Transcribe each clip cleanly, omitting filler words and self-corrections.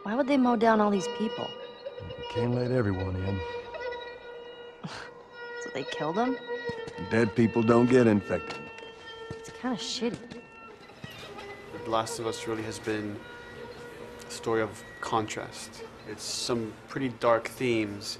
Why would they mow down all these people? Can't let everyone in. So they killed them? Dead people don't get infected. It's kind of shitty. The Last of Us really has been a story of contrast. It's some pretty dark themes,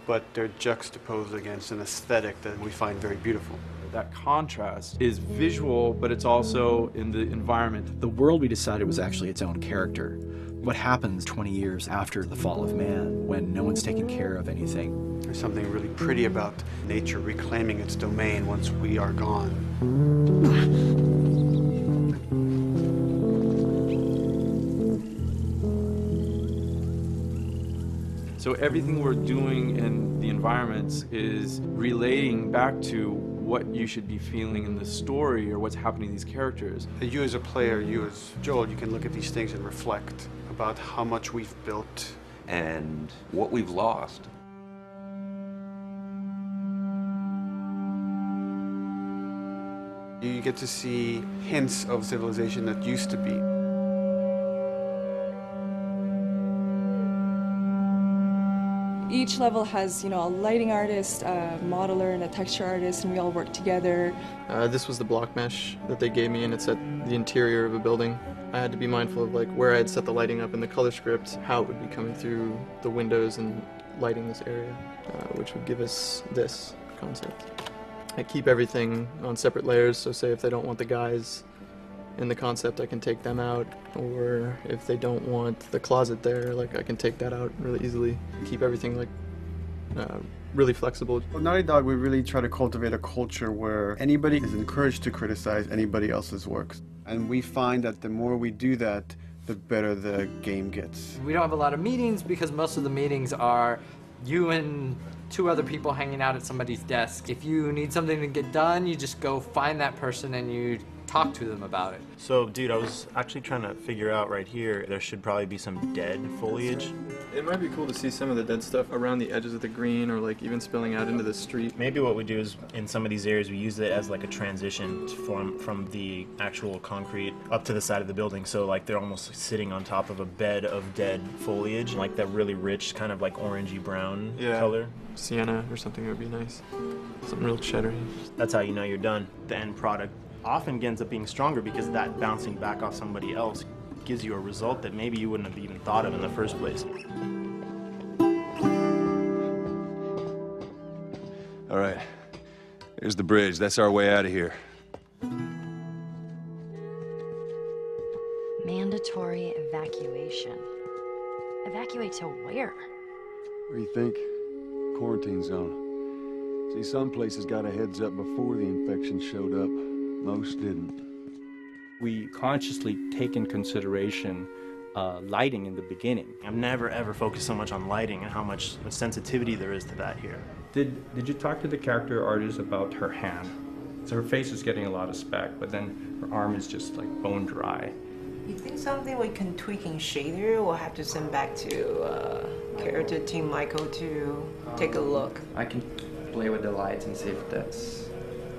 but they're juxtaposed against an aesthetic that we find very beautiful. That contrast is visual, but it's also in the environment. The world we decided was actually its own character. What happens 20 years after the fall of man when no one's taking care of anything? There's something really pretty about nature reclaiming its domain once we are gone. So everything we're doing in the environments is relating back to what you should be feeling in the story or what's happening to these characters. You as a player, you as Joel, you can look at these things and reflect about how much we've built and what we've lost. You get to see hints of civilization that used to be. Each level has, a lighting artist, a modeler, and a texture artist, and we all work together. This was the block mesh that they gave me, and it's at the interior of a building. I had to be mindful of where I had set the lighting up in the color script, how it would be coming through the windows and lighting this area, which would give us this concept. I keep everything on separate layers, so say if they don't want the guys in the concept, I can take them out, or if they don't want the closet there, I can take that out really easily. Keep everything really flexible. Well, Naughty Dog, we really try to cultivate a culture where anybody is encouraged to criticize anybody else's works. And we find that the more we do that, the better the game gets. We don't have a lot of meetings because most of the meetings are you and 2 other people hanging out at somebody's desk. If you need something to get done, you just go find that person and you talk to them about it. So, dude, I was actually trying to figure out right here, there should probably be some dead foliage. It might be cool to see some of the dead stuff around the edges of the green, or even spilling out into the street. Maybe what we do is, in some of these areas, we use it as a transition from the actual concrete up to the side of the building. So they're almost sitting on top of a bed of dead foliage, that really rich kind of orangey brown color. Sienna or something would be nice. Something real cheddary. That's how you know you're done. The end product often ends up being stronger because that bouncing back off somebody else gives you a result that maybe you wouldn't have even thought of in the first place. All right, here's the bridge. That's our way out of here. Mandatory evacuation. Evacuate to where? What do you think? Quarantine zone. See, some places got a heads up before the infection showed up. Most didn't. We consciously take in consideration lighting in the beginning. I've never ever focused so much on lighting and how much sensitivity there is to that here. Did you talk to the character artist about her hand? So her face is getting a lot of speck, but then her arm is just bone dry. You think something we can tweak in shader? We'll have to send back to character team Michael to take a look. I can play with the lights and see if that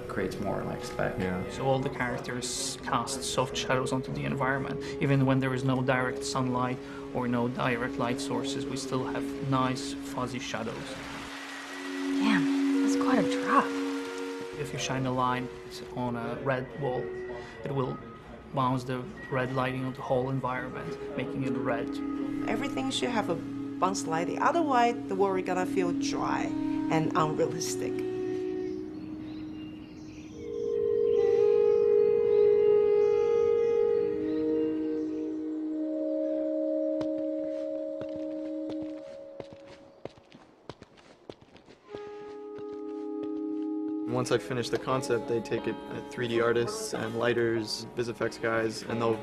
creates more speck. Yeah. So all the characters cast soft shadows onto the environment. Even when there is no direct sunlight or no direct light sources, we still have nice fuzzy shadows. Damn, that's quite a drop. If you shine a light on a red wall, it will bounce the red lighting of the whole environment, making it red. Everything should have a bounce lighting, otherwise the world is gonna feel dry and unrealistic. Once I finish the concept, they take it at 3D artists and lighters, VisFX guys, and they'll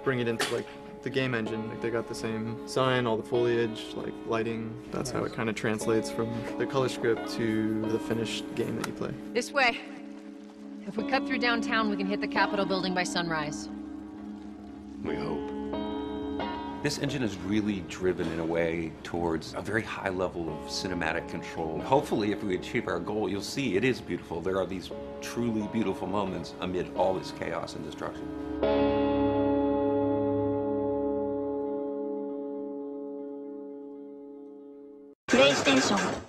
bring it into the game engine. They got the same sign, all the foliage, lighting. That's how it kind of translates from the color script to the finished game that you play. This way. If we cut through downtown, we can hit the Capitol building by sunrise. We hope. This engine is really driven in a way towards a very high level of cinematic control. Hopefully, if we achieve our goal, you'll see it is beautiful. There are these truly beautiful moments amid all this chaos and destruction. PlayStation